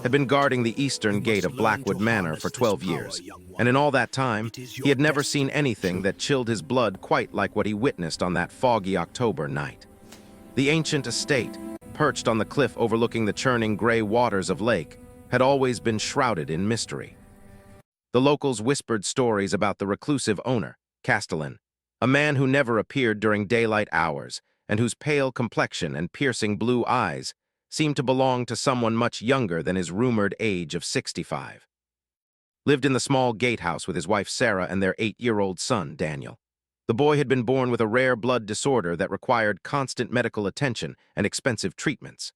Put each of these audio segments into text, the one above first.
had been guarding the eastern gate of Blackwood Manor for 12 years, and in all that time, he had never seen anything that chilled his blood quite like what he witnessed on that foggy October night. The ancient estate, perched on the cliff overlooking the churning gray waters of lake, had always been shrouded in mystery. The locals whispered stories about the reclusive owner, Castellan, a man who never appeared during daylight hours and whose pale complexion and piercing blue eyes seemed to belong to someone much younger than his rumored age of 65. Lived in the small gatehouse with his wife Sarah and their 8-year-old son, Daniel. The boy had been born with a rare blood disorder that required constant medical attention and expensive treatments.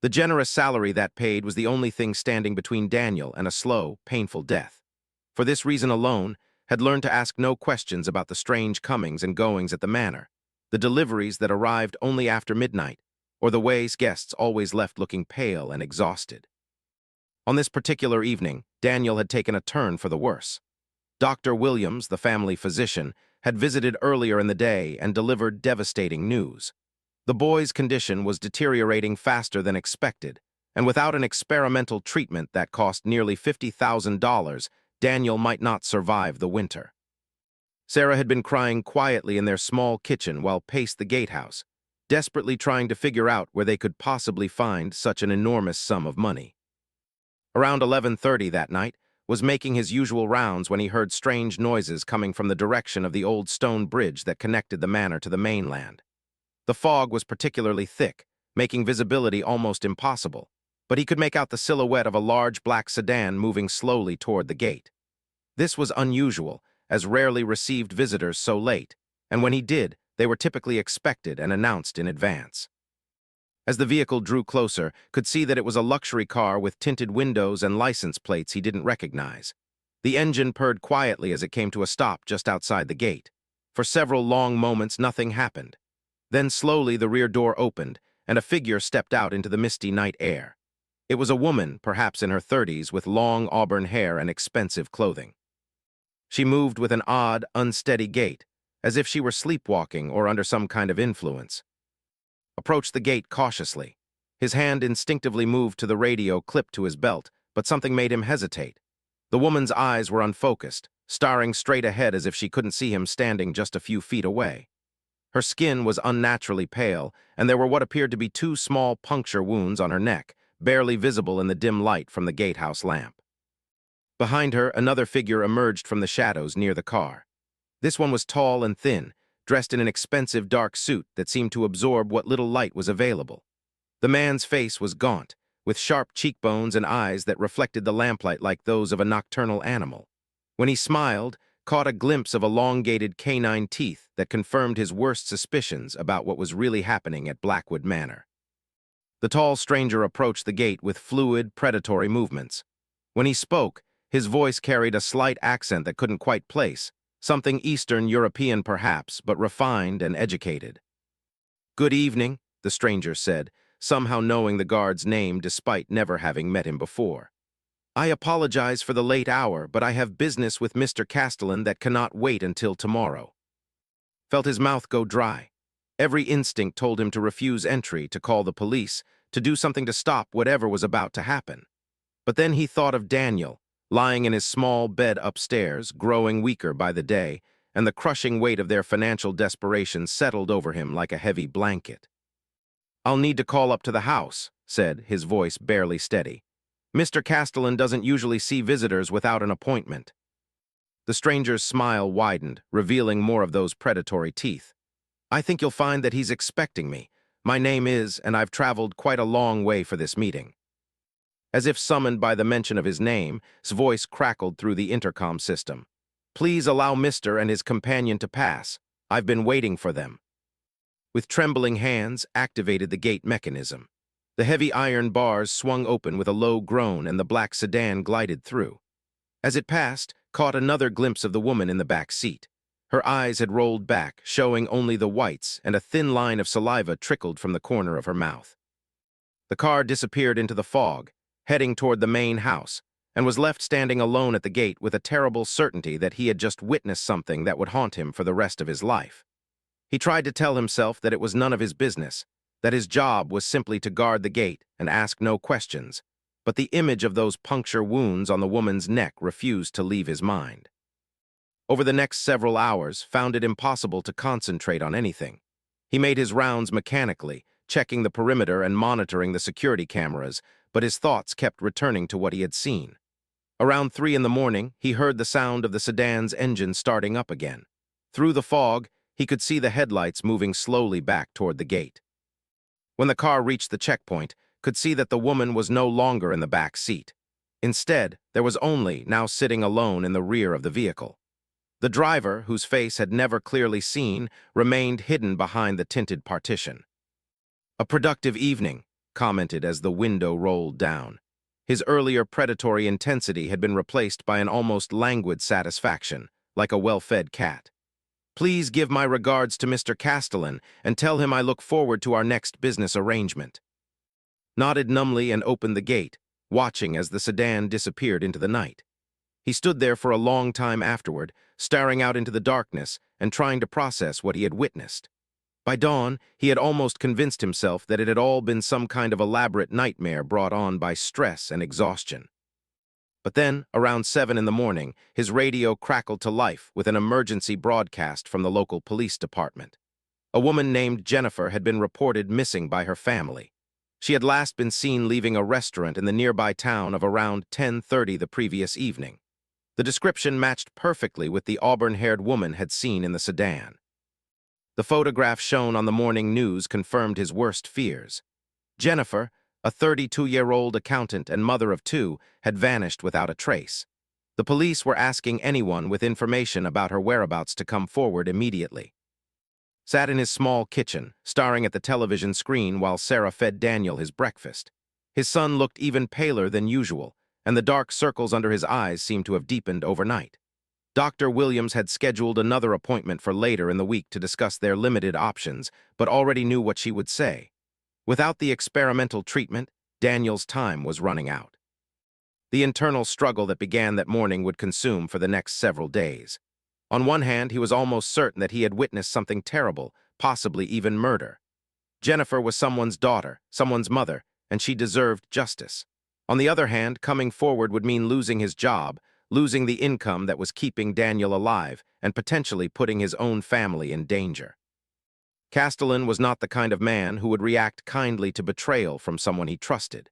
The generous salary that paid was the only thing standing between Daniel and a slow, painful death. For this reason alone, had learned to ask no questions about the strange comings and goings at the manor, the deliveries that arrived only after midnight, or the ways guests always left looking pale and exhausted. On this particular evening, Daniel had taken a turn for the worse. Dr. Williams, the family physician, had visited earlier in the day and delivered devastating news. The boy's condition was deteriorating faster than expected, and without an experimental treatment that cost nearly $50,000, Daniel might not survive the winter. Sarah had been crying quietly in their small kitchen while paced the gatehouse, desperately trying to figure out where they could possibly find such an enormous sum of money. Around 11:30 that night, was making his usual rounds when he heard strange noises coming from the direction of the old stone bridge that connected the manor to the mainland. The fog was particularly thick, making visibility almost impossible, but he could make out the silhouette of a large black sedan moving slowly toward the gate. This was unusual, as rarely received visitors so late, and when he did, they were typically expected and announced in advance. As the vehicle drew closer, could see that it was a luxury car with tinted windows and license plates he didn't recognize. The engine purred quietly as it came to a stop just outside the gate. For several long moments, nothing happened. Then slowly the rear door opened, and a figure stepped out into the misty night air. It was a woman, perhaps in her 30s, with long auburn hair and expensive clothing. She moved with an odd, unsteady gait, as if she were sleepwalking or under some kind of influence. Approached the gate cautiously. His hand instinctively moved to the radio clipped to his belt, but something made him hesitate. The woman's eyes were unfocused, staring straight ahead as if she couldn't see him standing just a few feet away. Her skin was unnaturally pale, and there were what appeared to be 2 small puncture wounds on her neck, barely visible in the dim light from the gatehouse lamp. Behind her, another figure emerged from the shadows near the car. This one was tall and thin, dressed in an expensive dark suit that seemed to absorb what little light was available. The man's face was gaunt, with sharp cheekbones and eyes that reflected the lamplight like those of a nocturnal animal. When he smiled, caught a glimpse of elongated canine teeth that confirmed his worst suspicions about what was really happening at Blackwood Manor. The tall stranger approached the gate with fluid, predatory movements. When he spoke, his voice carried a slight accent that couldn't quite place, something Eastern European perhaps, but refined and educated. "Good evening," the stranger said, somehow knowing the guard's name despite never having met him before. "I apologize for the late hour, but I have business with Mr. Castellan that cannot wait until tomorrow." Felt his mouth go dry. Every instinct told him to refuse entry, to call the police, to do something to stop whatever was about to happen. But then he thought of Daniel, lying in his small bed upstairs, growing weaker by the day, and the crushing weight of their financial desperation settled over him like a heavy blanket. "I'll need to call up to the house," said, his voice barely steady. "Mr. Castellan doesn't usually see visitors without an appointment." The stranger's smile widened, revealing more of those predatory teeth. "I think you'll find that he's expecting me. My name is, and I've traveled quite a long way for this meeting." As if summoned by the mention of his name, his voice crackled through the intercom system. "Please allow Mr. and his companion to pass. I've been waiting for them." With trembling hands, activated the gate mechanism. The heavy iron bars swung open with a low groan and the black sedan glided through. As it passed, caught another glimpse of the woman in the back seat. Her eyes had rolled back, showing only the whites, and a thin line of saliva trickled from the corner of her mouth. The car disappeared into the fog, heading toward the main house, and was left standing alone at the gate with a terrible certainty that he had just witnessed something that would haunt him for the rest of his life. He tried to tell himself that it was none of his business, that his job was simply to guard the gate and ask no questions, but the image of those puncture wounds on the woman's neck refused to leave his mind. Over the next several hours, found it impossible to concentrate on anything. He made his rounds mechanically, checking the perimeter and monitoring the security cameras, but his thoughts kept returning to what he had seen. Around 3 in the morning, he heard the sound of the sedan's engine starting up again. Through the fog, he could see the headlights moving slowly back toward the gate. When the car reached the checkpoint, could see that the woman was no longer in the back seat. Instead, there was only now sitting alone in the rear of the vehicle. The driver, whose face had never clearly seen, remained hidden behind the tinted partition. "A productive evening," commented as the window rolled down. His earlier predatory intensity had been replaced by an almost languid satisfaction, like a well-fed cat. "Please give my regards to Mr. Castellan and tell him I look forward to our next business arrangement." Nodded numbly and opened the gate, watching as the sedan disappeared into the night. He stood there for a long time afterward, staring out into the darkness and trying to process what he had witnessed. By dawn, he had almost convinced himself that it had all been some kind of elaborate nightmare brought on by stress and exhaustion. But then, around 7 in the morning, his radio crackled to life with an emergency broadcast from the local police department. A woman named Jennifer had been reported missing by her family. She had last been seen leaving a restaurant in the nearby town of around 10:30 the previous evening. The description matched perfectly with the auburn-haired woman had seen in the sedan. The photograph shown on the morning news confirmed his worst fears. Jennifer, a 32-year-old accountant and mother of 2, had vanished without a trace. The police were asking anyone with information about her whereabouts to come forward immediately. Sat in his small kitchen, staring at the television screen while Sarah fed Daniel his breakfast. His son looked even paler than usual, and the dark circles under his eyes seemed to have deepened overnight. Dr. Williams had scheduled another appointment for later in the week to discuss their limited options, but already knew what she would say. Without the experimental treatment, Daniel's time was running out. The internal struggle that began that morning would consume for the next several days. On one hand, he was almost certain that he had witnessed something terrible, possibly even murder. Jennifer was someone's daughter, someone's mother, and she deserved justice. On the other hand, coming forward would mean losing his job, losing the income that was keeping Daniel alive, and potentially putting his own family in danger. Castellan was not the kind of man who would react kindly to betrayal from someone he trusted.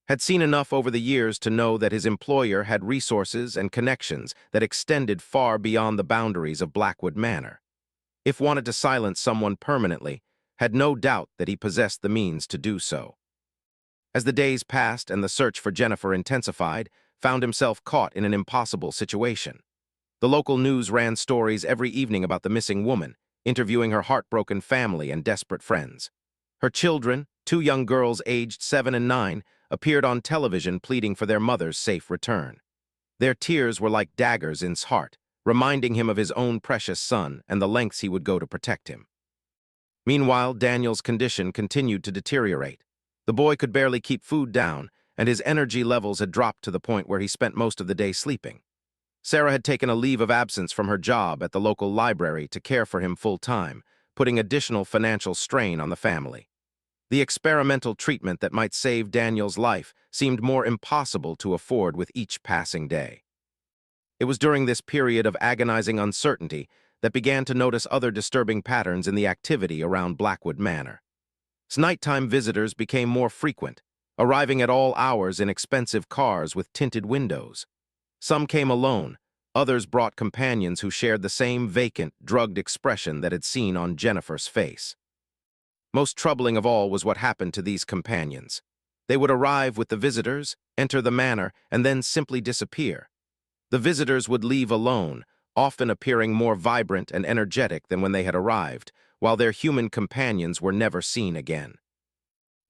Had seen enough over the years to know that his employer had resources and connections that extended far beyond the boundaries of Blackwood Manor. If wanted to silence someone permanently, had no doubt that he possessed the means to do so. As the days passed and the search for Jennifer intensified, found himself caught in an impossible situation. The local news ran stories every evening about the missing woman, interviewing her heartbroken family and desperate friends. Her children, 2 young girls aged 7 and 9, appeared on television pleading for their mother's safe return. Their tears were like daggers in his heart, reminding him of his own precious son and the lengths he would go to protect him. Meanwhile, Daniel's condition continued to deteriorate. The boy could barely keep food down, and his energy levels had dropped to the point where he spent most of the day sleeping. Sarah had taken a leave of absence from her job at the local library to care for him full-time, putting additional financial strain on the family. The experimental treatment that might save Daniel's life seemed more impossible to afford with each passing day. It was during this period of agonizing uncertainty that began to notice other disturbing patterns in the activity around Blackwood Manor. Nighttime visitors became more frequent, arriving at all hours in expensive cars with tinted windows. Some came alone, others brought companions who shared the same vacant, drugged expression that had seen on Jennifer's face. Most troubling of all was what happened to these companions. They would arrive with the visitors, enter the manor, and then simply disappear. The visitors would leave alone, often appearing more vibrant and energetic than when they had arrived, while their human companions were never seen again.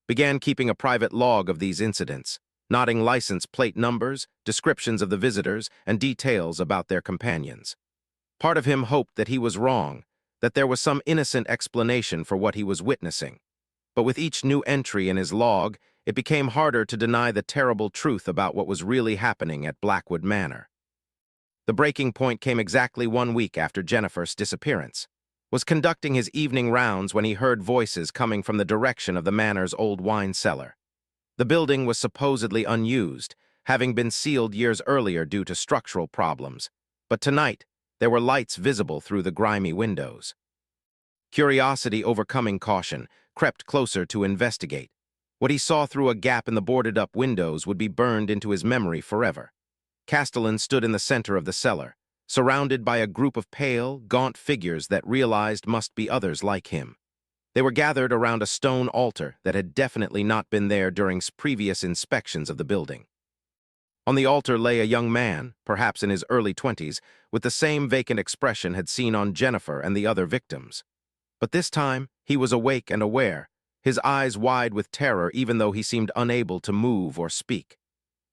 Began keeping a private log of these incidents, noting license plate numbers, descriptions of the visitors, and details about their companions. Part of him hoped that he was wrong, that there was some innocent explanation for what he was witnessing. But with each new entry in his log, it became harder to deny the terrible truth about what was really happening at Blackwood Manor. The breaking point came exactly 1 week after Jennifer's disappearance. Was conducting his evening rounds when he heard voices coming from the direction of the manor's old wine cellar. The building was supposedly unused, having been sealed years earlier due to structural problems, but tonight there were lights visible through the grimy windows. Curiosity overcoming caution, crept closer to investigate. What he saw through a gap in the boarded-up windows would be burned into his memory forever. Castellan stood in the center of the cellar, surrounded by a group of pale, gaunt figures that realized must be others like him. They were gathered around a stone altar that had definitely not been there during previous inspections of the building. On the altar lay a young man, perhaps in his early 20s, with the same vacant expression had seen on Jennifer and the other victims. But this time, he was awake and aware, his eyes wide with terror even though he seemed unable to move or speak.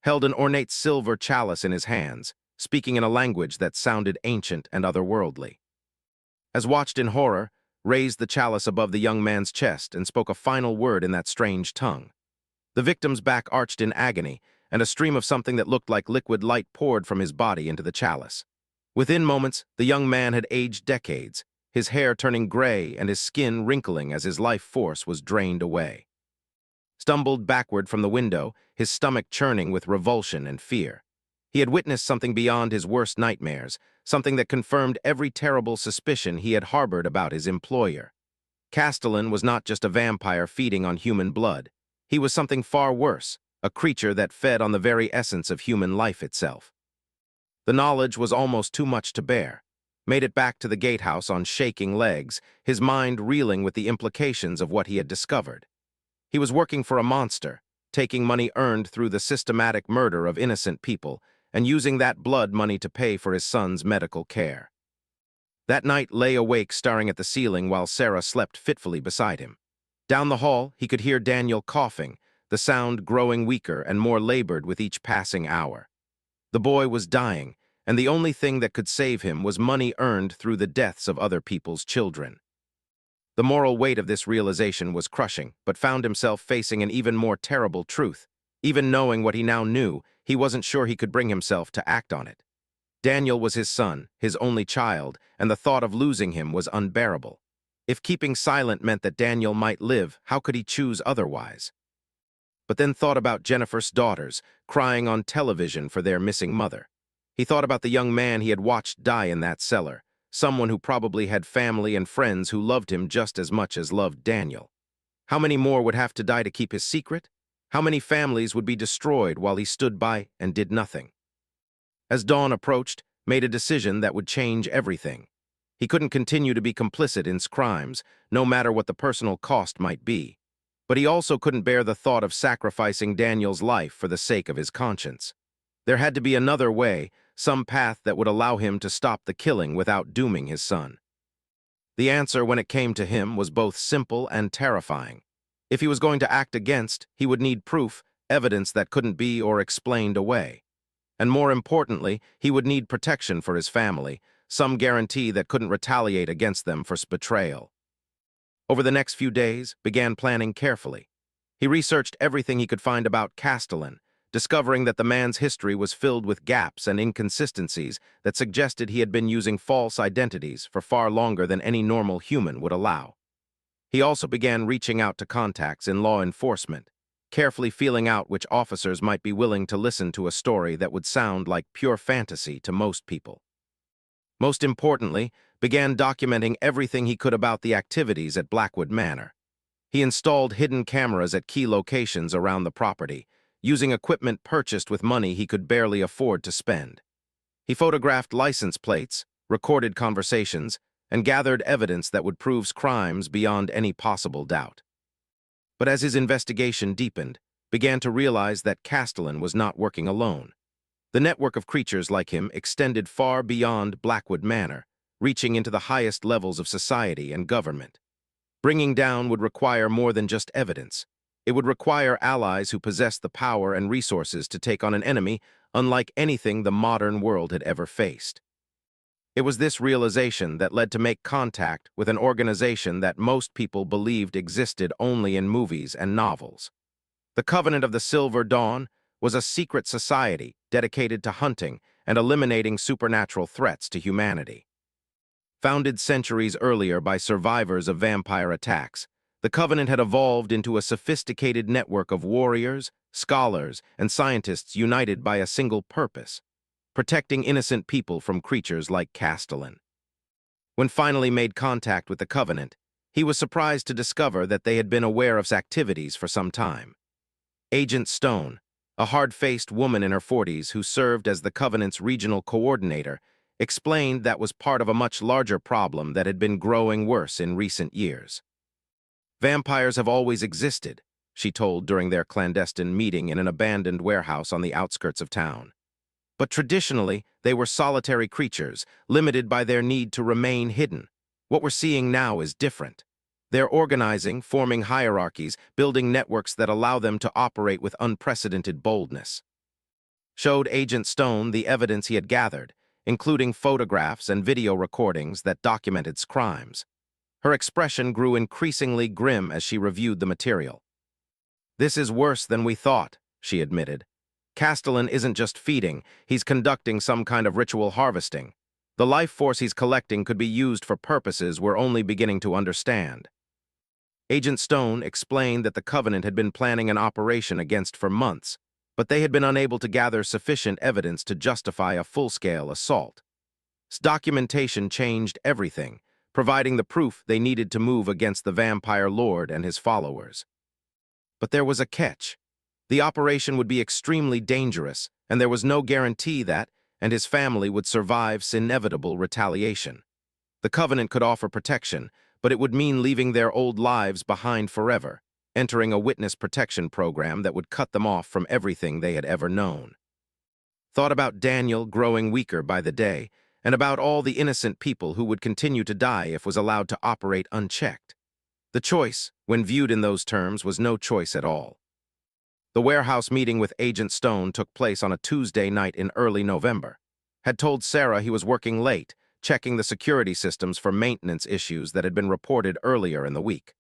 Held an ornate silver chalice in his hands, speaking in a language that sounded ancient and otherworldly. As watched in horror, raised the chalice above the young man's chest and spoke a final word in that strange tongue. The victim's back arched in agony, and a stream of something that looked like liquid light poured from his body into the chalice. Within moments, the young man had aged decades, his hair turning gray and his skin wrinkling as his life force was drained away. Stumbled backward from the window, his stomach churning with revulsion and fear. He had witnessed something beyond his worst nightmares, something that confirmed every terrible suspicion he had harbored about his employer. Castellan was not just a vampire feeding on human blood. He was something far worse, a creature that fed on the very essence of human life itself. The knowledge was almost too much to bear. Made it back to the gatehouse on shaking legs, his mind reeling with the implications of what he had discovered. He was working for a monster, taking money earned through the systematic murder of innocent people, and using that blood money to pay for his son's medical care. That night lay awake staring at the ceiling while Sarah slept fitfully beside him. Down the hall, he could hear Daniel coughing, the sound growing weaker and more labored with each passing hour. The boy was dying, and the only thing that could save him was money earned through the deaths of other people's children. The moral weight of this realization was crushing, but found himself facing an even more terrible truth. Even knowing what he now knew, he wasn't sure he could bring himself to act on it. Daniel was his son, his only child, and the thought of losing him was unbearable. If keeping silent meant that Daniel might live, how could he choose otherwise? But then thought about Jennifer's daughters, crying on television for their missing mother. He thought about the young man he had watched die in that cellar, someone who probably had family and friends who loved him just as much as loved Daniel. How many more would have to die to keep his secret? How many families would be destroyed while he stood by and did nothing? As dawn approached, made a decision that would change everything. He couldn't continue to be complicit in crimes, no matter what the personal cost might be. But he also couldn't bear the thought of sacrificing Daniel's life for the sake of his conscience. There had to be another way, some path that would allow him to stop the killing without dooming his son. The answer, when it came to him, was both simple and terrifying. If he was going to act against, he would need proof, evidence that couldn't be or explained away. And more importantly, he would need protection for his family, some guarantee that couldn't retaliate against them for betrayal. Over the next few days, began planning carefully. He researched everything he could find about Castellan, discovering that the man's history was filled with gaps and inconsistencies that suggested he had been using false identities for far longer than any normal human would allow. He also began reaching out to contacts in law enforcement, carefully feeling out which officers might be willing to listen to a story that would sound like pure fantasy to most people. Most importantly, began documenting everything he could about the activities at Blackwood Manor. He installed hidden cameras at key locations around the property, using equipment purchased with money he could barely afford to spend. He photographed license plates, recorded conversations, and gathered evidence that would prove crimes beyond any possible doubt. But as his investigation deepened, began to realize that Castellan was not working alone. The network of creatures like him extended far beyond Blackwood Manor, reaching into the highest levels of society and government. Bringing down would require more than just evidence. It would require allies who possessed the power and resources to take on an enemy unlike anything the modern world had ever faced. It was this realization that led to make contact with an organization that most people believed existed only in movies and novels. The Covenant of the Silver Dawn was a secret society dedicated to hunting and eliminating supernatural threats to humanity. Founded centuries earlier by survivors of vampire attacks, The Covenant had evolved into a sophisticated network of warriors, scholars, and scientists united by a single purpose: protecting innocent people from creatures like Castellan. When finally made contact with the Covenant, he was surprised to discover that they had been aware of his activities for some time. Agent Stone, a hard-faced woman in her 40s who served as the Covenant's regional coordinator, explained that was part of a much larger problem that had been growing worse in recent years. Vampires have always existed, she told during their clandestine meeting in an abandoned warehouse on the outskirts of town. But traditionally, they were solitary creatures, limited by their need to remain hidden. What we're seeing now is different. They're organizing, forming hierarchies, building networks that allow them to operate with unprecedented boldness. Showed Agent Stone the evidence he had gathered, including photographs and video recordings that documented crimes. Her expression grew increasingly grim as she reviewed the material. "This is worse than we thought," she admitted. "Castellan isn't just feeding, he's conducting some kind of ritual harvesting. The life force he's collecting could be used for purposes we're only beginning to understand." Agent Stone explained that the Covenant had been planning an operation against for months, but they had been unable to gather sufficient evidence to justify a full-scale assault. Documentation changed everything, providing the proof they needed to move against the vampire lord and his followers. But there was a catch. The operation would be extremely dangerous, and there was no guarantee that, and his family would survive inevitable retaliation. The Covenant could offer protection, but it would mean leaving their old lives behind forever, entering a witness protection program that would cut them off from everything they had ever known. Thought about Daniel growing weaker by the day, and about all the innocent people who would continue to die if was allowed to operate unchecked. The choice, when viewed in those terms, was no choice at all. The warehouse meeting with Agent Stone took place on a Tuesday night in early November. Had told Sarah he was working late, checking the security systems for maintenance issues that had been reported earlier in the week.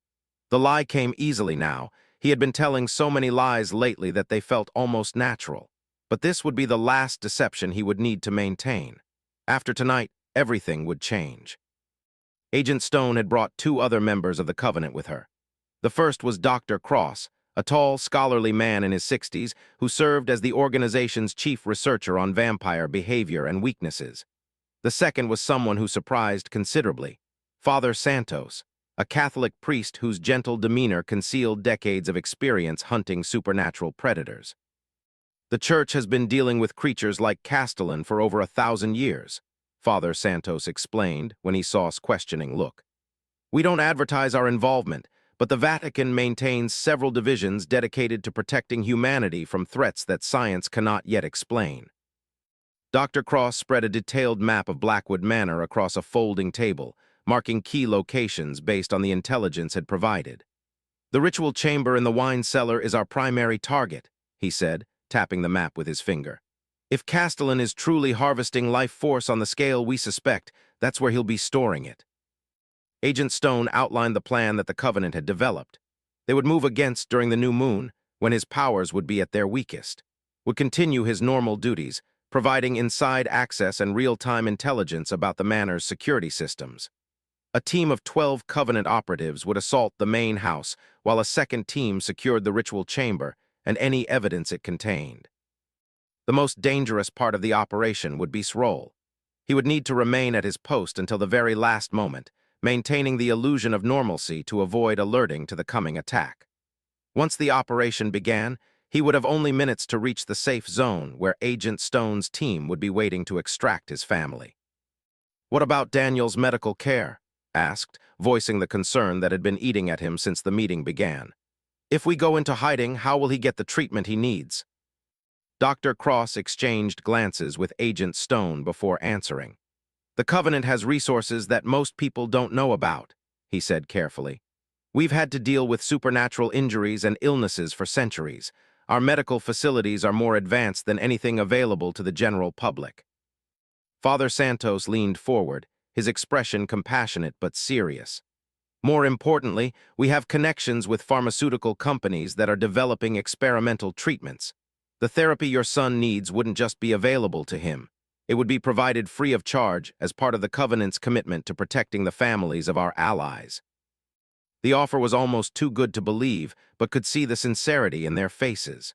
The lie came easily now. He had been telling so many lies lately that they felt almost natural. But this would be the last deception he would need to maintain. After tonight, everything would change. Agent Stone had brought 2 other members of the Covenant with her. The first was Dr. Cross, a tall, scholarly man in his 60s who served as the organization's chief researcher on vampire behavior and weaknesses. The second was someone who surprised considerably: Father Santos, a Catholic priest whose gentle demeanor concealed decades of experience hunting supernatural predators. "The Church has been dealing with creatures like Castellan for over 1,000 years, Father Santos explained when he saw his questioning look. "We don't advertise our involvement, but the Vatican maintains several divisions dedicated to protecting humanity from threats that science cannot yet explain." Dr. Cross spread a detailed map of Blackwood Manor across a folding table, marking key locations based on the intelligence it provided. "The ritual chamber in the wine cellar is our primary target," he said, tapping the map with his finger. "If Castellan is truly harvesting life force on the scale we suspect, that's where he'll be storing it." Agent Stone outlined the plan that the Covenant had developed. They would move against during the new moon, when his powers would be at their weakest. Would continue his normal duties, providing inside access and real-time intelligence about the manor's security systems. A team of 12 Covenant operatives would assault the main house, while a second team secured the ritual chamber and any evidence it contained. The most dangerous part of the operation would be Sroll. He would need to remain at his post until the very last moment, maintaining the illusion of normalcy to avoid alerting to the coming attack. Once the operation began, he would have only minutes to reach the safe zone where Agent Stone's team would be waiting to extract his family. "What about Daniel's medical care?" asked, voicing the concern that had been eating at him since the meeting began. "If we go into hiding, how will he get the treatment he needs?" Dr. Cross exchanged glances with Agent Stone before answering. "The Covenant has resources that most people don't know about," he said carefully. "We've had to deal with supernatural injuries and illnesses for centuries. Our medical facilities are more advanced than anything available to the general public." Father Santos leaned forward, his expression compassionate but serious. "More importantly, we have connections with pharmaceutical companies that are developing experimental treatments. The therapy your son needs wouldn't just be available to him. It would be provided free of charge as part of the Covenant's commitment to protecting the families of our allies." The offer was almost too good to believe, but could see the sincerity in their faces.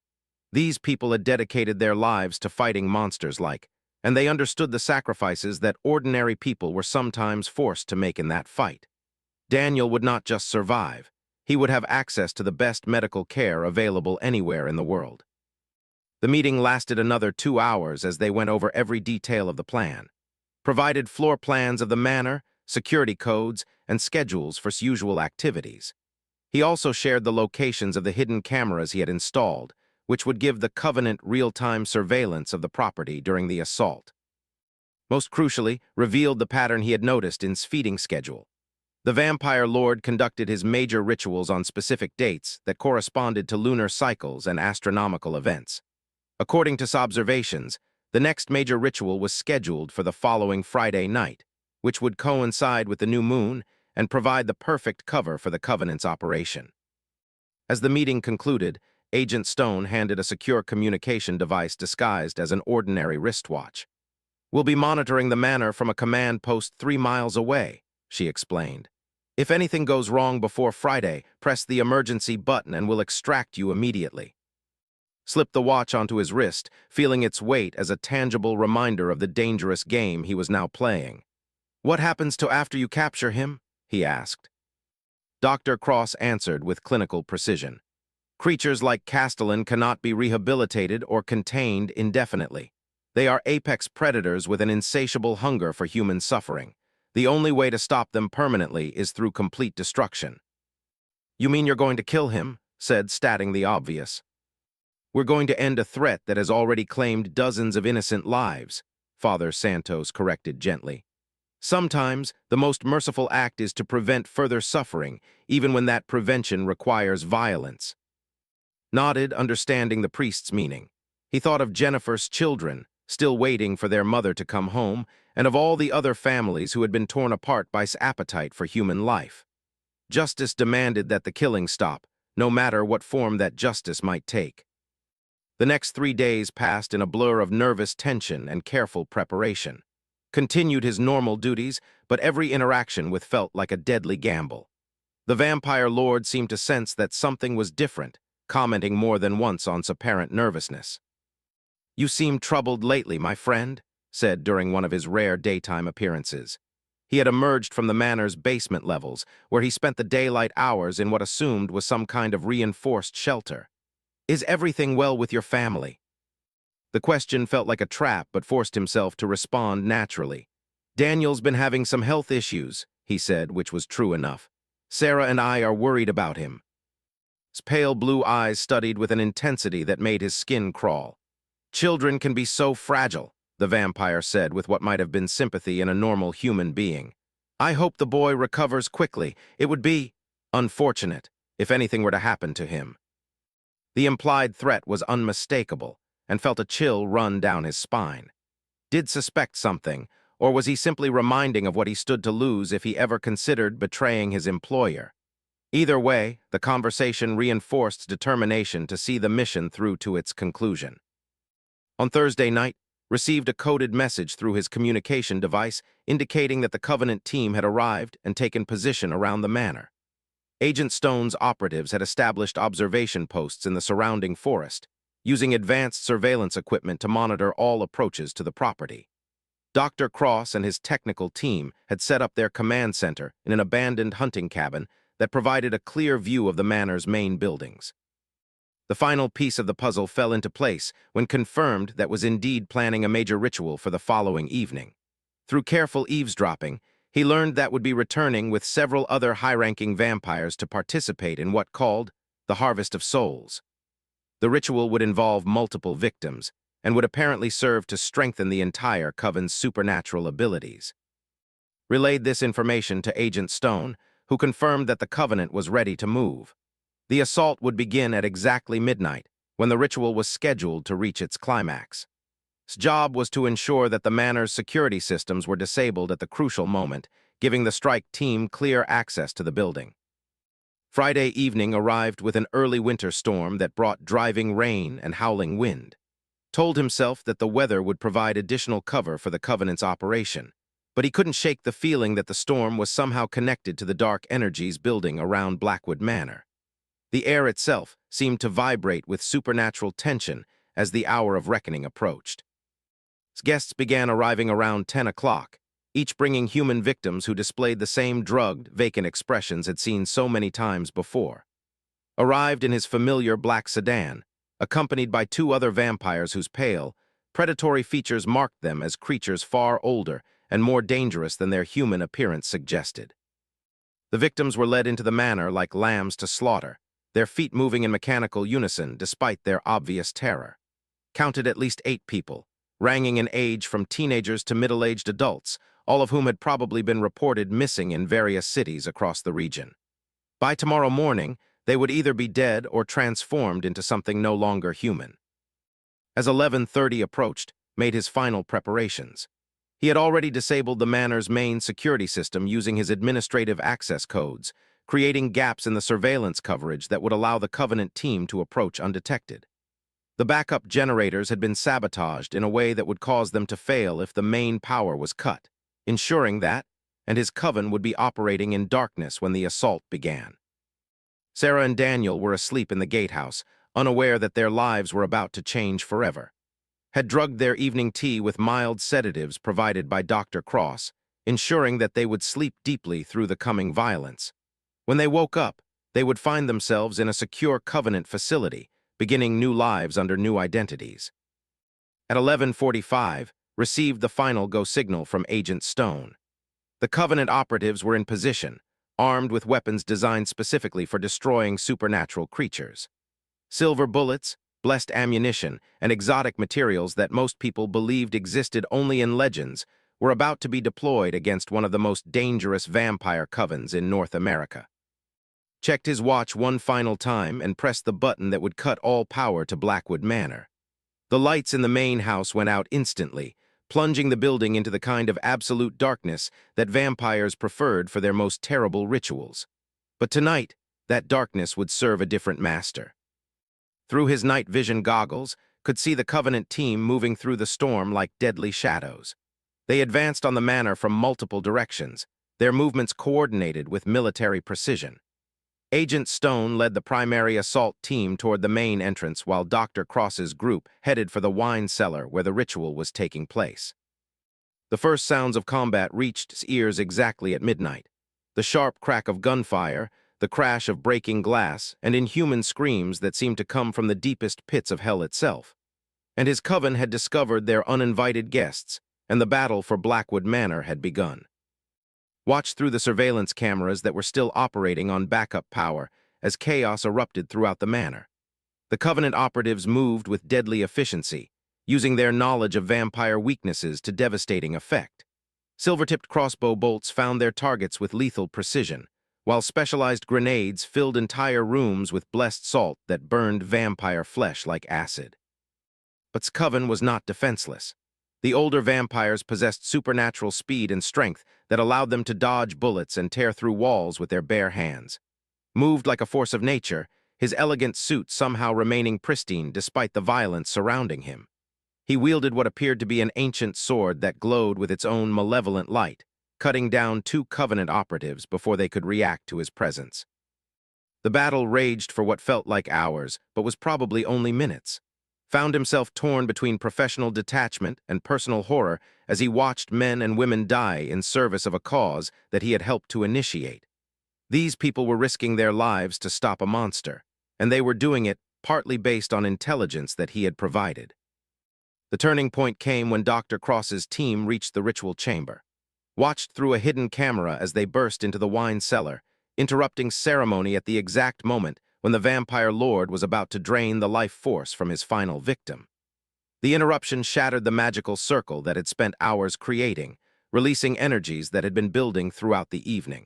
These people had dedicated their lives to fighting monsters and they understood the sacrifices that ordinary people were sometimes forced to make in that fight. Daniel would not just survive, he would have access to the best medical care available anywhere in the world. The meeting lasted another 2 hours as they went over every detail of the plan, provided floor plans of the manor, security codes, and schedules for usual activities. He also shared the locations of the hidden cameras he had installed, which would give the Covenant real-time surveillance of the property during the assault. Most crucially, revealed the pattern he had noticed in his feeding schedule. The vampire lord conducted his major rituals on specific dates that corresponded to lunar cycles and astronomical events. According to his observations, the next major ritual was scheduled for the following Friday night, which would coincide with the new moon and provide the perfect cover for the Covenant's operation. As the meeting concluded, Agent Stone handed a secure communication device disguised as an ordinary wristwatch. "We'll be monitoring the manor from a command post 3 miles away," she explained. "If anything goes wrong before Friday, press the emergency button and we'll extract you immediately." Slipped the watch onto his wrist, feeling its weight as a tangible reminder of the dangerous game he was now playing. "What happens to after you capture him?" he asked. Dr. Cross answered with clinical precision. "Creatures like Castellan cannot be rehabilitated or contained indefinitely. They are apex predators with an insatiable hunger for human suffering. The only way to stop them permanently is through complete destruction." "You mean you're going to kill him?" said, stating the obvious. "We're going to end a threat that has already claimed dozens of innocent lives," Father Santos corrected gently. "Sometimes, the most merciful act is to prevent further suffering, even when that prevention requires violence." Nodded, understanding the priest's meaning. He thought of Jennifer's children, still waiting for their mother to come home, and of all the other families who had been torn apart by his appetite for human life. Justice demanded that the killing stop, no matter what form that justice might take. The next 3 days passed in a blur of nervous tension and careful preparation. Continued his normal duties, but every interaction with felt like a deadly gamble. The vampire lord seemed to sense that something was different, commenting more than once on his apparent nervousness. "You seem troubled lately, my friend," said during one of his rare daytime appearances. He had emerged from the manor's basement levels, where he spent the daylight hours in what assumed was some kind of reinforced shelter. "Is everything well with your family?" The question felt like a trap, but forced himself to respond naturally. "Daniel's been having some health issues," he said, which was true enough. "Sarah and I are worried about him." His pale blue eyes studied with an intensity that made his skin crawl. "Children can be so fragile," the vampire said with what might have been sympathy in a normal human being. "I hope the boy recovers quickly. It would be unfortunate if anything were to happen to him." The implied threat was unmistakable, and felt a chill run down his spine. Did suspect something, or was he simply reminding of what he stood to lose if he ever considered betraying his employer? Either way, the conversation reinforced determination to see the mission through to its conclusion. On Thursday night, received a coded message through his communication device indicating that the Covenant team had arrived and taken position around the manor. Agent Stone's operatives had established observation posts in the surrounding forest, using advanced surveillance equipment to monitor all approaches to the property. Dr. Cross and his technical team had set up their command center in an abandoned hunting cabin that provided a clear view of the manor's main buildings. The final piece of the puzzle fell into place when confirmed that was indeed planning a major ritual for the following evening. Through careful eavesdropping, he learned that would be returning with several other high-ranking vampires to participate in what called the Harvest of Souls. The ritual would involve multiple victims and would apparently serve to strengthen the entire Coven's supernatural abilities. Relayed this information to Agent Stone, who confirmed that the Covenant was ready to move. The assault would begin at exactly midnight, when the ritual was scheduled to reach its climax. His job was to ensure that the manor's security systems were disabled at the crucial moment, giving the strike team clear access to the building. Friday evening arrived with an early winter storm that brought driving rain and howling wind. Told himself that the weather would provide additional cover for the Covenant's operation. But he couldn't shake the feeling that the storm was somehow connected to the dark energies building around Blackwood Manor. The air itself seemed to vibrate with supernatural tension as the hour of reckoning approached. Guests began arriving around 10 o'clock, each bringing human victims who displayed the same drugged, vacant expressions had seen so many times before. Arrived in his familiar black sedan, accompanied by two other vampires whose pale, predatory features marked them as creatures far older and more dangerous than their human appearance suggested. The victims were led into the manor like lambs to slaughter, their feet moving in mechanical unison despite their obvious terror. Counted at least 8 people, ranging in age from teenagers to middle-aged adults, all of whom had probably been reported missing in various cities across the region. By tomorrow morning, they would either be dead or transformed into something no longer human. As 11:30 approached, made his final preparations. He had already disabled the manor's main security system using his administrative access codes, creating gaps in the surveillance coverage that would allow the Covenant team to approach undetected. The backup generators had been sabotaged in a way that would cause them to fail if the main power was cut, ensuring that, and his coven would be operating in darkness when the assault began. Sarah and Daniel were asleep in the gatehouse, unaware that their lives were about to change forever. Had drugged their evening tea with mild sedatives provided by Dr. Cross, ensuring that they would sleep deeply through the coming violence. When they woke up, they would find themselves in a secure Covenant facility, beginning new lives under new identities. At 11:45, received the final go signal from Agent Stone. The Covenant operatives were in position, armed with weapons designed specifically for destroying supernatural creatures. Silver bullets, blessed ammunition, and exotic materials that most people believed existed only in legends were about to be deployed against one of the most dangerous vampire covens in North America. Checked his watch one final time and pressed the button that would cut all power to Blackwood Manor. The lights in the main house went out instantly, plunging the building into the kind of absolute darkness that vampires preferred for their most terrible rituals. But tonight, that darkness would serve a different master. Through his night vision goggles, could see the Covenant team moving through the storm like deadly shadows. They advanced on the manor from multiple directions, their movements coordinated with military precision. Agent Stone led the primary assault team toward the main entrance while Dr. Cross's group headed for the wine cellar where the ritual was taking place. The first sounds of combat reached his ears exactly at midnight. The sharp crack of gunfire, the crash of breaking glass, and inhuman screams that seemed to come from the deepest pits of hell itself. And his coven had discovered their uninvited guests, and the battle for Blackwood Manor had begun. Watched through the surveillance cameras that were still operating on backup power as chaos erupted throughout the manor. The Covenant operatives moved with deadly efficiency, using their knowledge of vampire weaknesses to devastating effect. Silver-tipped crossbow bolts found their targets with lethal precision, while specialized grenades filled entire rooms with blessed salt that burned vampire flesh like acid. But Coven was not defenseless. The older vampires possessed supernatural speed and strength that allowed them to dodge bullets and tear through walls with their bare hands. Moved like a force of nature, his elegant suit somehow remaining pristine despite the violence surrounding him. He wielded what appeared to be an ancient sword that glowed with its own malevolent light, cutting down 2 Covenant operatives before they could react to his presence. The battle raged for what felt like hours, but was probably only minutes. Found himself torn between professional detachment and personal horror as he watched men and women die in service of a cause that he had helped to initiate. These people were risking their lives to stop a monster, and they were doing it partly based on intelligence that he had provided. The turning point came when Dr. Cross's team reached the ritual chamber. Watched through a hidden camera as they burst into the wine cellar, interrupting ceremony at the exact moment when the vampire lord was about to drain the life force from his final victim. The interruption shattered the magical circle that had spent hours creating, releasing energies that had been building throughout the evening.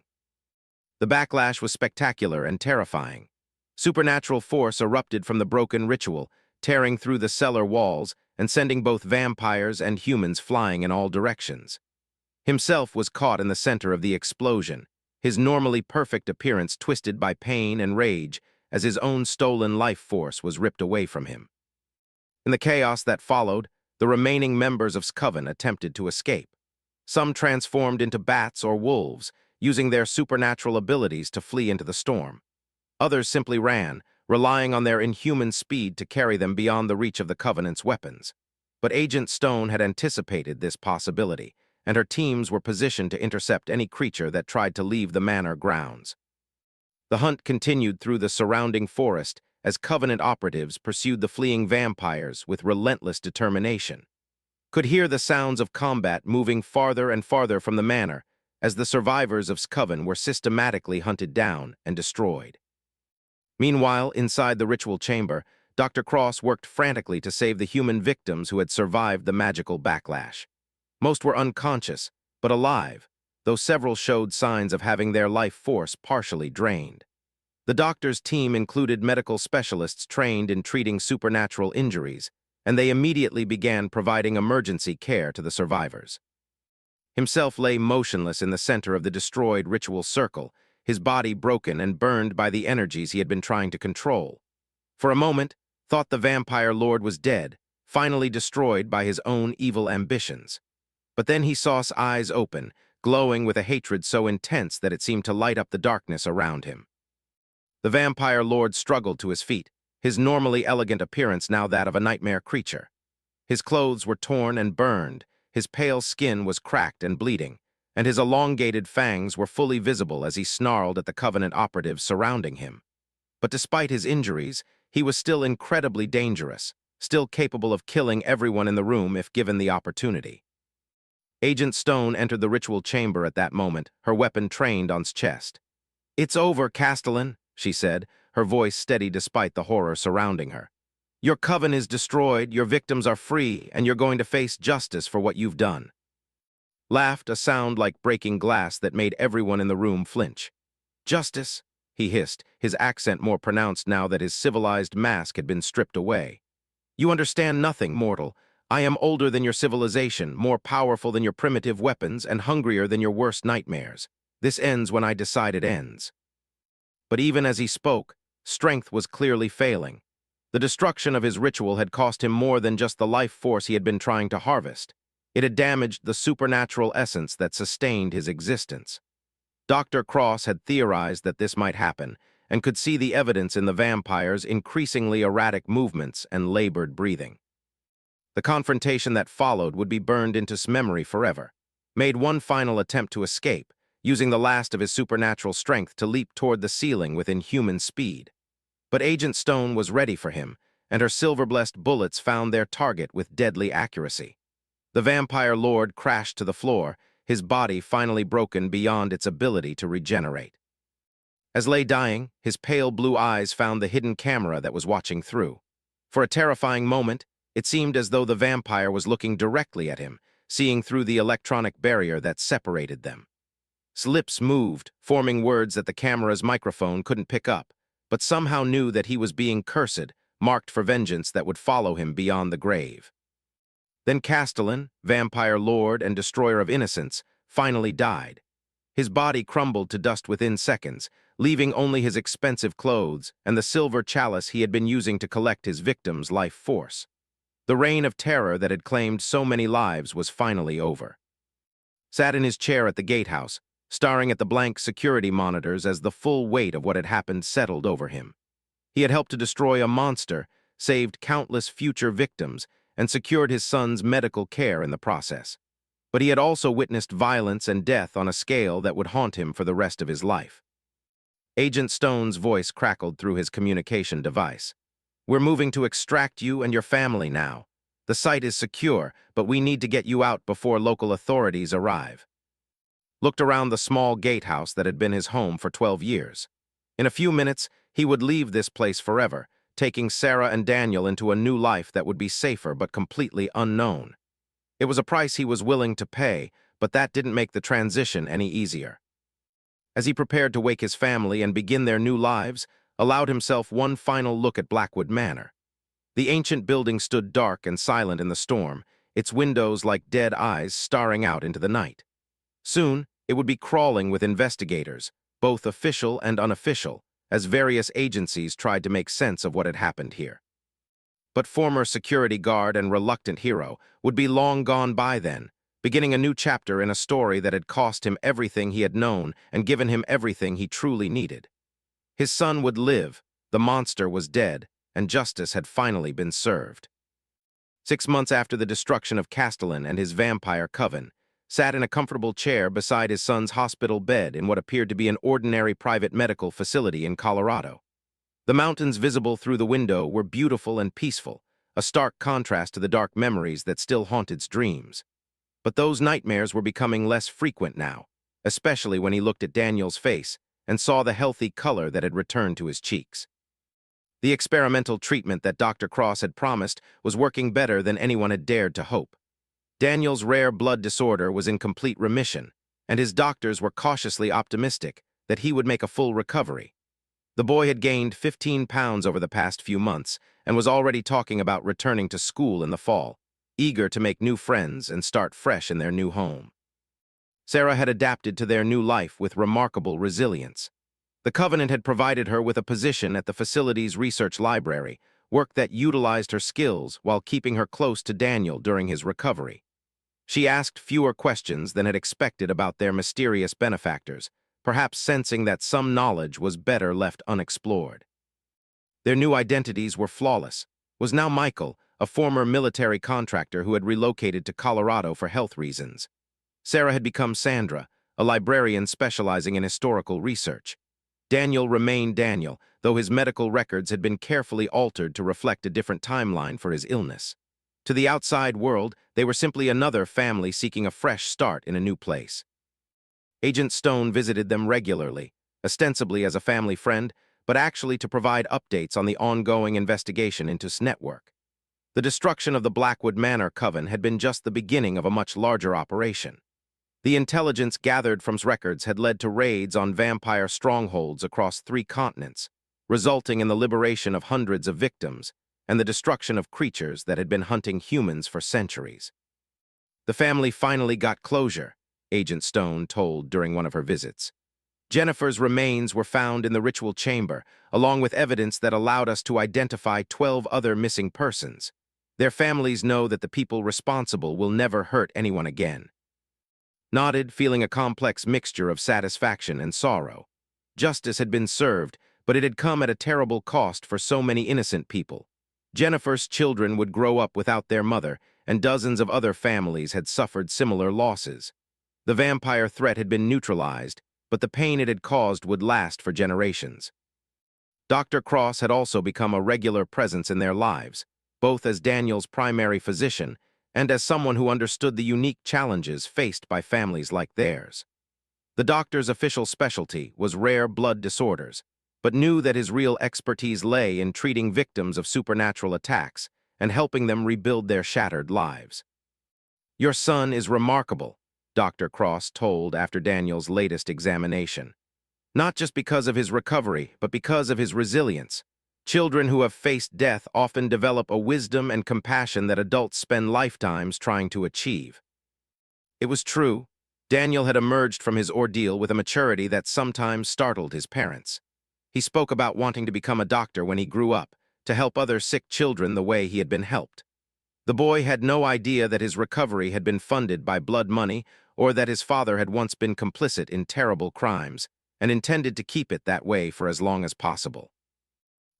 The backlash was spectacular and terrifying. Supernatural force erupted from the broken ritual, tearing through the cellar walls and sending both vampires and humans flying in all directions. Himself was caught in the center of the explosion, his normally perfect appearance twisted by pain and rage as his own stolen life force was ripped away from him. In the chaos that followed, the remaining members of Coven attempted to escape. Some transformed into bats or wolves, using their supernatural abilities to flee into the storm. Others simply ran, relying on their inhuman speed to carry them beyond the reach of the Covenant's weapons. But Agent Stone had anticipated this possibility, and her teams were positioned to intercept any creature that tried to leave the manor grounds. The hunt continued through the surrounding forest as Covenant operatives pursued the fleeing vampires with relentless determination. Could hear the sounds of combat moving farther and farther from the manor as the survivors of Coven were systematically hunted down and destroyed. Meanwhile, inside the ritual chamber, Dr. Cross worked frantically to save the human victims who had survived the magical backlash. Most were unconscious, but alive, though several showed signs of having their life force partially drained. The doctor's team included medical specialists trained in treating supernatural injuries, and they immediately began providing emergency care to the survivors. Himself lay motionless in the center of the destroyed ritual circle, his body broken and burned by the energies he had been trying to control. For a moment, thought the vampire lord was dead, finally destroyed by his own evil ambitions. But then he saw his eyes open, glowing with a hatred so intense that it seemed to light up the darkness around him. The vampire lord struggled to his feet, his normally elegant appearance now that of a nightmare creature. His clothes were torn and burned, his pale skin was cracked and bleeding, and his elongated fangs were fully visible as he snarled at the Covenant operatives surrounding him. But despite his injuries, he was still incredibly dangerous, still capable of killing everyone in the room if given the opportunity. Agent Stone entered the ritual chamber at that moment, her weapon trained on his chest. "It's over, Castellan," she said, her voice steady despite the horror surrounding her. "Your coven is destroyed, your victims are free, and you're going to face justice for what you've done." Laughed, a sound like breaking glass that made everyone in the room flinch. "Justice?" he hissed, his accent more pronounced now that his civilized mask had been stripped away. "You understand nothing, mortal. I am older than your civilization, more powerful than your primitive weapons, and hungrier than your worst nightmares. This ends when I decide it ends." But even as he spoke, strength was clearly failing. The destruction of his ritual had cost him more than just the life force he had been trying to harvest. It had damaged the supernatural essence that sustained his existence. Dr. Cross had theorized that this might happen, and could see the evidence in the vampire's increasingly erratic movements and labored breathing. The confrontation that followed would be burned into his memory forever. Made one final attempt to escape, using the last of his supernatural strength to leap toward the ceiling with inhuman speed. But Agent Stone was ready for him, and her silver-blessed bullets found their target with deadly accuracy. The vampire lord crashed to the floor, his body finally broken beyond its ability to regenerate. As lay dying, his pale blue eyes found the hidden camera that was watching through. For a terrifying moment, it seemed as though the vampire was looking directly at him, seeing through the electronic barrier that separated them. His lips moved, forming words that the camera's microphone couldn't pick up, but somehow knew that he was being cursed, marked for vengeance that would follow him beyond the grave. Then Castellan, vampire lord and destroyer of innocence, finally died. His body crumbled to dust within seconds, leaving only his expensive clothes and the silver chalice he had been using to collect his victim's life force. The reign of terror that had claimed so many lives was finally over. Sat in his chair at the gatehouse, staring at the blank security monitors as the full weight of what had happened settled over him. He had helped to destroy a monster, saved countless future victims, and secured his son's medical care in the process. But he had also witnessed violence and death on a scale that would haunt him for the rest of his life. Agent Stone's voice crackled through his communication device. "We're moving to extract you and your family now. The site is secure, but we need to get you out before local authorities arrive." Looked around the small gatehouse that had been his home for 12 years. In a few minutes, he would leave this place forever, taking Sarah and Daniel into a new life that would be safer but completely unknown. It was a price he was willing to pay, but that didn't make the transition any easier. As he prepared to wake his family and begin their new lives, allowed himself one final look at Blackwood Manor. The ancient building stood dark and silent in the storm, its windows like dead eyes staring out into the night. Soon, it would be crawling with investigators, both official and unofficial, as various agencies tried to make sense of what had happened here. But former security guard and reluctant hero would be long gone by then, beginning a new chapter in a story that had cost him everything he had known and given him everything he truly needed. His son would live, the monster was dead, and justice had finally been served. 6 months after the destruction of Castellan and his vampire coven, sat in a comfortable chair beside his son's hospital bed in what appeared to be an ordinary private medical facility in Colorado. The mountains visible through the window were beautiful and peaceful, a stark contrast to the dark memories that still haunted his dreams. But those nightmares were becoming less frequent now, especially when he looked at Daniel's face and saw the healthy color that had returned to his cheeks. The experimental treatment that Dr. Cross had promised was working better than anyone had dared to hope. Daniel's rare blood disorder was in complete remission, and his doctors were cautiously optimistic that he would make a full recovery. The boy had gained 15 pounds over the past few months and was already talking about returning to school in the fall, eager to make new friends and start fresh in their new home. Sarah had adapted to their new life with remarkable resilience. The Covenant had provided her with a position at the facility's research library, work that utilized her skills while keeping her close to Daniel during his recovery. She asked fewer questions than had expected about their mysterious benefactors, perhaps sensing that some knowledge was better left unexplored. Their new identities were flawless. Was now Michael, a former military contractor who had relocated to Colorado for health reasons. Sarah had become Sandra, a librarian specializing in historical research. Daniel remained Daniel, though his medical records had been carefully altered to reflect a different timeline for his illness. To the outside world, they were simply another family seeking a fresh start in a new place. Agent Stone visited them regularly, ostensibly as a family friend, but actually to provide updates on the ongoing investigation into S network. The destruction of the Blackwood Manor coven had been just the beginning of a much larger operation. The intelligence gathered from records had led to raids on vampire strongholds across 3 continents, resulting in the liberation of hundreds of victims and the destruction of creatures that had been hunting humans for centuries. The family finally got closure, Agent Stone told during one of her visits. Jennifer's remains were found in the ritual chamber, along with evidence that allowed us to identify 12 other missing persons. Their families know that the people responsible will never hurt anyone again. Nodded, feeling a complex mixture of satisfaction and sorrow. Justice had been served, but it had come at a terrible cost for so many innocent people. Jennifer's children would grow up without their mother, and dozens of other families had suffered similar losses. The vampire threat had been neutralized, but the pain it had caused would last for generations. Dr. Cross had also become a regular presence in their lives, both as Daniel's primary physician and as someone who understood the unique challenges faced by families like theirs. The doctor's official specialty was rare blood disorders, but knew that his real expertise lay in treating victims of supernatural attacks and helping them rebuild their shattered lives. "Your son is remarkable," Dr. Cross told after Daniel's latest examination. "Not just because of his recovery, but because of his resilience. Children who have faced death often develop a wisdom and compassion that adults spend lifetimes trying to achieve." It was true. Daniel had emerged from his ordeal with a maturity that sometimes startled his parents. He spoke about wanting to become a doctor when he grew up, to help other sick children the way he had been helped. The boy had no idea that his recovery had been funded by blood money or that his father had once been complicit in terrible crimes and intended to keep it that way for as long as possible.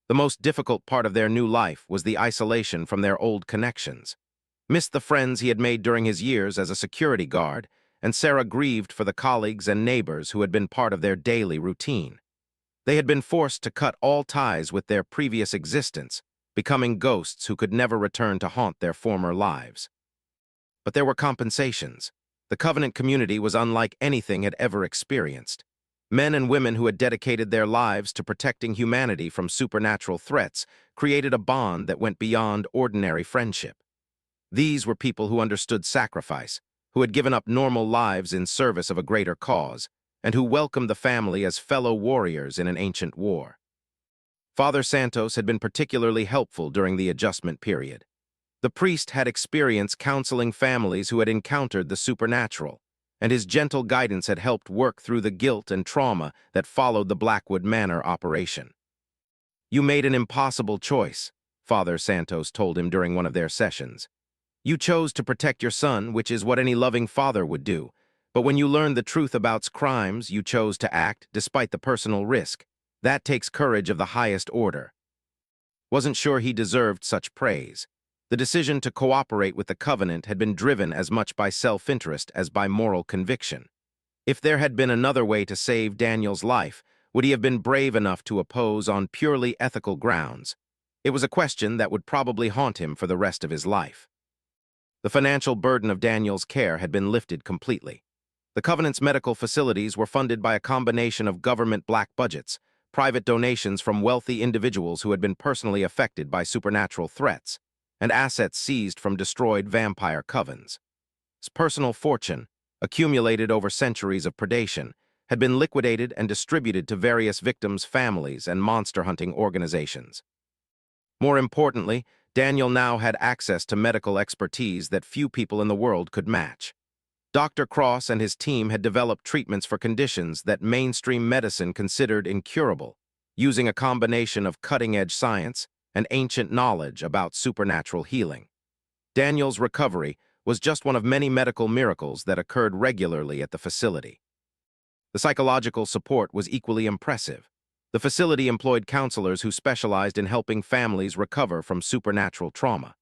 The most difficult part of their new life was the isolation from their old connections. Missed the friends he had made during his years as a security guard, and Sarah grieved for the colleagues and neighbors who had been part of their daily routine. They had been forced to cut all ties with their previous existence, becoming ghosts who could never return to haunt their former lives. But there were compensations. The Covenant community was unlike anything had ever experienced. Men and women who had dedicated their lives to protecting humanity from supernatural threats created a bond that went beyond ordinary friendship. These were people who understood sacrifice, who had given up normal lives in service of a greater cause, and who welcomed the family as fellow warriors in an ancient war. Father Santos had been particularly helpful during the adjustment period. The priest had experience counseling families who had encountered the supernatural, and his gentle guidance had helped work through the guilt and trauma that followed the Blackwood Manor operation. "You made an impossible choice," Father Santos told him during one of their sessions. You chose to protect your son, which is what any loving father would do. But when you learned the truth about crimes, you chose to act, despite the personal risk. That takes courage of the highest order. Wasn't sure he deserved such praise. The decision to cooperate with the Covenant had been driven as much by self-interest as by moral conviction. If there had been another way to save Daniel's life, would he have been brave enough to oppose on purely ethical grounds? It was a question that would probably haunt him for the rest of his life. The financial burden of Daniel's care had been lifted completely. The Covenant's medical facilities were funded by a combination of government black budgets, private donations from wealthy individuals who had been personally affected by supernatural threats, and assets seized from destroyed vampire covens. His personal fortune, accumulated over centuries of predation, had been liquidated and distributed to various victims' families and monster-hunting organizations. More importantly, Daniel now had access to medical expertise that few people in the world could match. Dr. Cross and his team had developed treatments for conditions that mainstream medicine considered incurable, using a combination of cutting-edge science and ancient knowledge about supernatural healing. Daniel's recovery was just one of many medical miracles that occurred regularly at the facility. The psychological support was equally impressive. The facility employed counselors who specialized in helping families recover from supernatural trauma.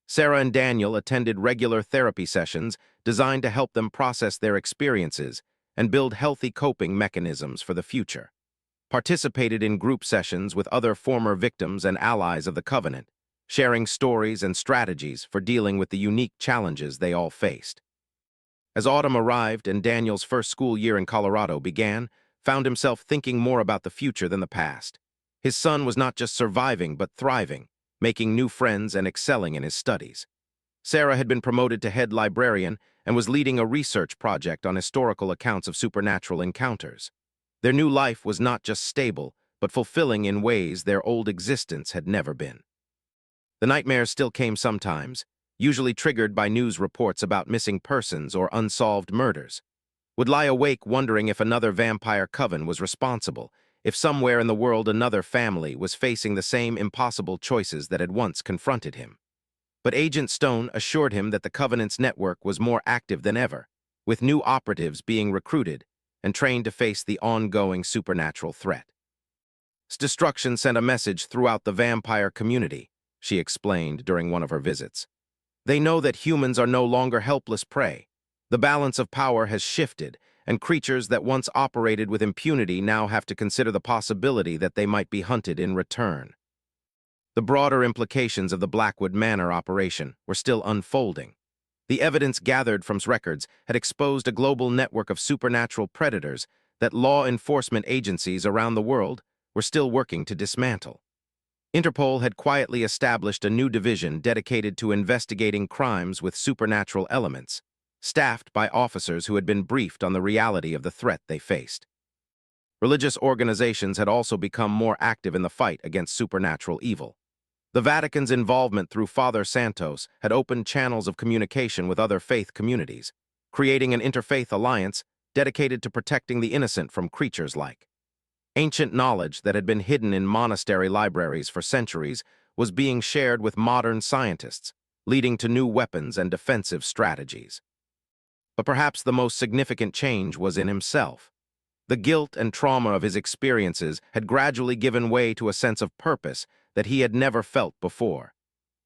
Sarah and Daniel attended regular therapy sessions designed to help them process their experiences and build healthy coping mechanisms for the future. Participated in group sessions with other former victims and allies of the Covenant, sharing stories and strategies for dealing with the unique challenges they all faced. As autumn arrived and Daniel's first school year in Colorado began, found himself thinking more about the future than the past. His son was not just surviving but thriving, making new friends and excelling in his studies. Sarah had been promoted to head librarian and was leading a research project on historical accounts of supernatural encounters. Their new life was not just stable, but fulfilling in ways their old existence had never been. The nightmares still came sometimes, usually triggered by news reports about missing persons or unsolved murders. Would lie awake wondering if another vampire coven was responsible, if somewhere in the world another family was facing the same impossible choices that had once confronted him. But Agent Stone assured him that the Covenant's network was more active than ever, with new operatives being recruited and trained to face the ongoing supernatural threat. Its destruction sent a message throughout the vampire community, she explained during one of her visits. They know that humans are no longer helpless prey. The balance of power has shifted, and creatures that once operated with impunity now have to consider the possibility that they might be hunted in return. The broader implications of the Blackwood Manor operation were still unfolding. The evidence gathered from records had exposed a global network of supernatural predators that law enforcement agencies around the world were still working to dismantle. Interpol had quietly established a new division dedicated to investigating crimes with supernatural elements, staffed by officers who had been briefed on the reality of the threat they faced. Religious organizations had also become more active in the fight against supernatural evil. The Vatican's involvement through Father Santos had opened channels of communication with other faith communities, creating an interfaith alliance dedicated to protecting the innocent from creatures like. Ancient knowledge that had been hidden in monastery libraries for centuries was being shared with modern scientists, leading to new weapons and defensive strategies. But perhaps the most significant change was in himself. The guilt and trauma of his experiences had gradually given way to a sense of purpose that he had never felt before.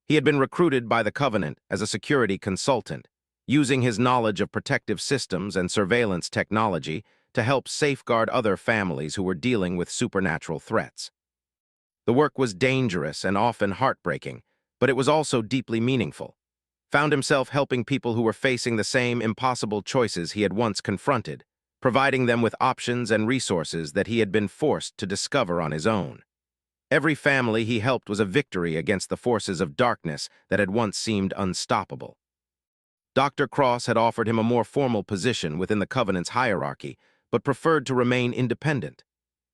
He had been recruited by the Covenant as a security consultant, using his knowledge of protective systems and surveillance technology to help safeguard other families who were dealing with supernatural threats. The work was dangerous and often heartbreaking, but it was also deeply meaningful. Found himself helping people who were facing the same impossible choices he had once confronted, providing them with options and resources that he had been forced to discover on his own. Every family he helped was a victory against the forces of darkness that had once seemed unstoppable. Dr. Cross had offered him a more formal position within the Covenant's hierarchy, but preferred to remain independent.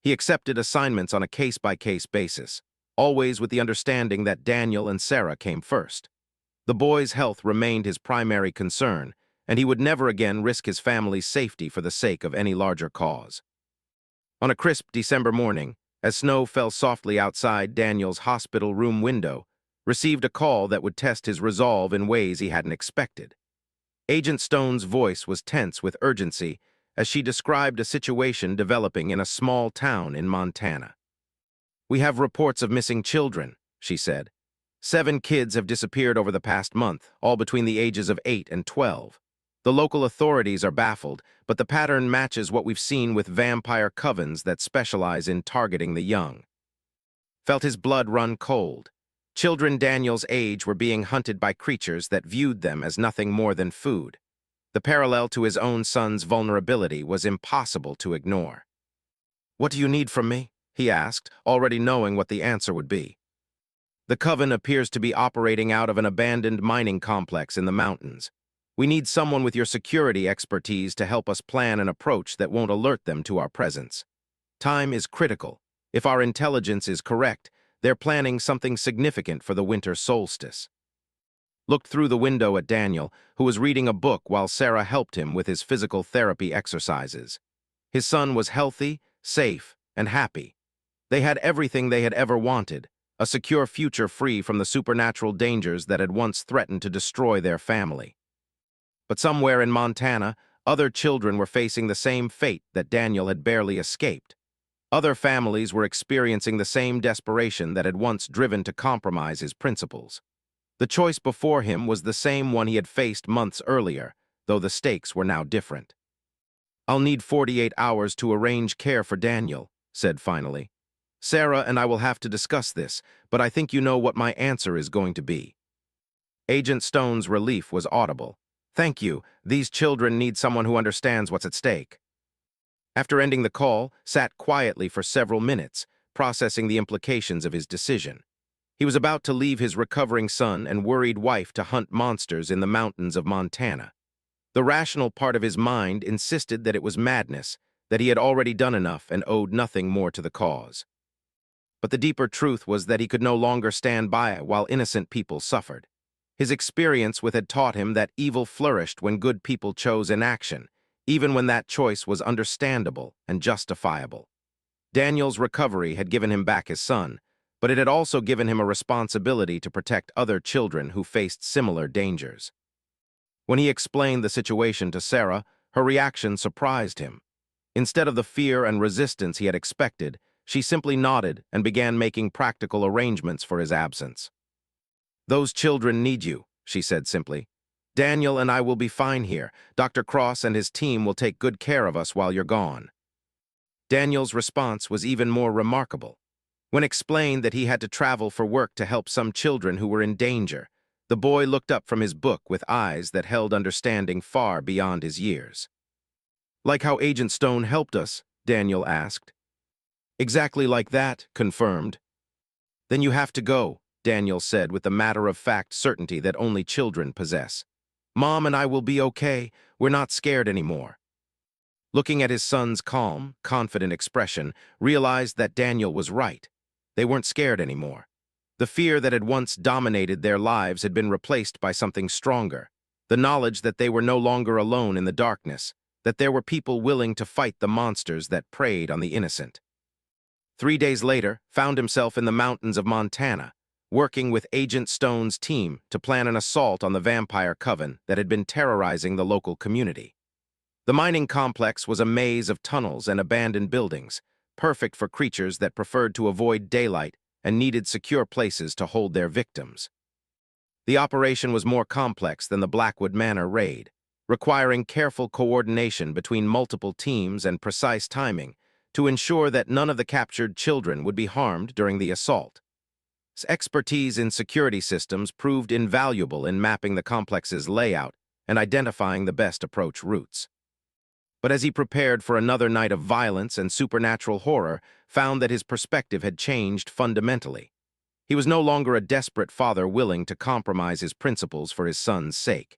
He accepted assignments on a case-by-case basis, always with the understanding that Daniel and Sarah came first. The boy's health remained his primary concern, and he would never again risk his family's safety for the sake of any larger cause. On a crisp December morning, as snow fell softly outside Daniel's hospital room window, received a call that would test his resolve in ways he hadn't expected. Agent Stone's voice was tense with urgency as she described a situation developing in a small town in Montana. "We have reports of missing children," she said. "7 kids have disappeared over the past month, all between the ages of 8 and 12. The local authorities are baffled, but the pattern matches what we've seen with vampire covens that specialize in targeting the young." Felt his blood run cold. Children Daniel's age were being hunted by creatures that viewed them as nothing more than food. The parallel to his own son's vulnerability was impossible to ignore. "What do you need from me?" he asked, already knowing what the answer would be. "The coven appears to be operating out of an abandoned mining complex in the mountains. We need someone with your security expertise to help us plan an approach that won't alert them to our presence. Time is critical. If our intelligence is correct, they're planning something significant for the winter solstice." Looked through the window at Daniel, who was reading a book while Sarah helped him with his physical therapy exercises. His son was healthy, safe, and happy. They had everything they had ever wanted, a secure future free from the supernatural dangers that had once threatened to destroy their family. But somewhere in Montana, other children were facing the same fate that Daniel had barely escaped. Other families were experiencing the same desperation that had once driven to compromise his principles. The choice before him was the same one he had faced months earlier, though the stakes were now different. "I'll need 48 hours to arrange care for Daniel," said finally. "Sarah and I will have to discuss this, but I think you know what my answer is going to be." Agent Stone's relief was audible. "Thank you. These children need someone who understands what's at stake." After ending the call, sat quietly for several minutes, processing the implications of his decision. He was about to leave his recovering son and worried wife to hunt monsters in the mountains of Montana. The rational part of his mind insisted that it was madness, that he had already done enough and owed nothing more to the cause. But the deeper truth was that he could no longer stand by while innocent people suffered. His experience with had taught him that evil flourished when good people chose inaction, even when that choice was understandable and justifiable. Daniel's recovery had given him back his son, but it had also given him a responsibility to protect other children who faced similar dangers. When he explained the situation to Sarah, her reaction surprised him. Instead of the fear and resistance he had expected, she simply nodded and began making practical arrangements for his absence. "Those children need you," she said simply. "Daniel and I will be fine here. Dr. Cross and his team will take good care of us while you're gone." Daniel's response was even more remarkable. When explained that he had to travel for work to help some children who were in danger, the boy looked up from his book with eyes that held understanding far beyond his years. "Like how Agent Stone helped us?" Daniel asked. "Exactly like that," confirmed. "Then you have to go," Daniel said with the matter-of-fact certainty that only children possess. "Mom and I will be okay. We're not scared anymore." Looking at his son's calm, confident expression, realized that Daniel was right. They weren't scared anymore. The fear that had once dominated their lives had been replaced by something stronger, the knowledge that they were no longer alone in the darkness, that there were people willing to fight the monsters that preyed on the innocent. 3 days later, found himself in the mountains of Montana, working with Agent Stone's team to plan an assault on the vampire coven that had been terrorizing the local community. The mining complex was a maze of tunnels and abandoned buildings, perfect for creatures that preferred to avoid daylight and needed secure places to hold their victims. The operation was more complex than the Blackwood Manor raid, requiring careful coordination between multiple teams and precise timing to ensure that none of the captured children would be harmed during the assault. His expertise in security systems proved invaluable in mapping the complex's layout and identifying the best approach routes. But as he prepared for another night of violence and supernatural horror, found that his perspective had changed fundamentally. He was no longer a desperate father willing to compromise his principles for his son's sake.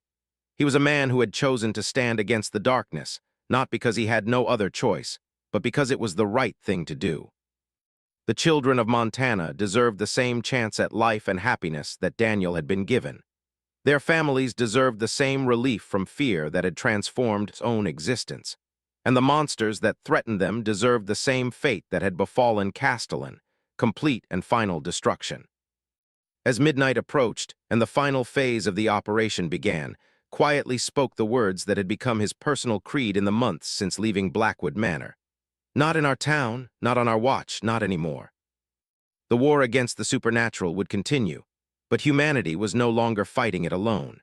He was a man who had chosen to stand against the darkness, not because he had no other choice, but because it was the right thing to do. The children of Montana deserved the same chance at life and happiness that Daniel had been given. Their families deserved the same relief from fear that had transformed his own existence, and the monsters that threatened them deserved the same fate that had befallen Castellan, complete and final destruction. As midnight approached and the final phase of the operation began, quietly spoke the words that had become his personal creed in the months since leaving Blackwood Manor. Not in our town, not on our watch, not anymore. The war against the supernatural would continue, but humanity was no longer fighting it alone.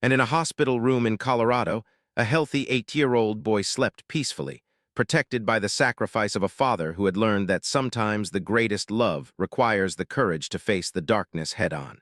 And in a hospital room in Colorado, a healthy 8-year-old boy slept peacefully, protected by the sacrifice of a father who had learned that sometimes the greatest love requires the courage to face the darkness head-on.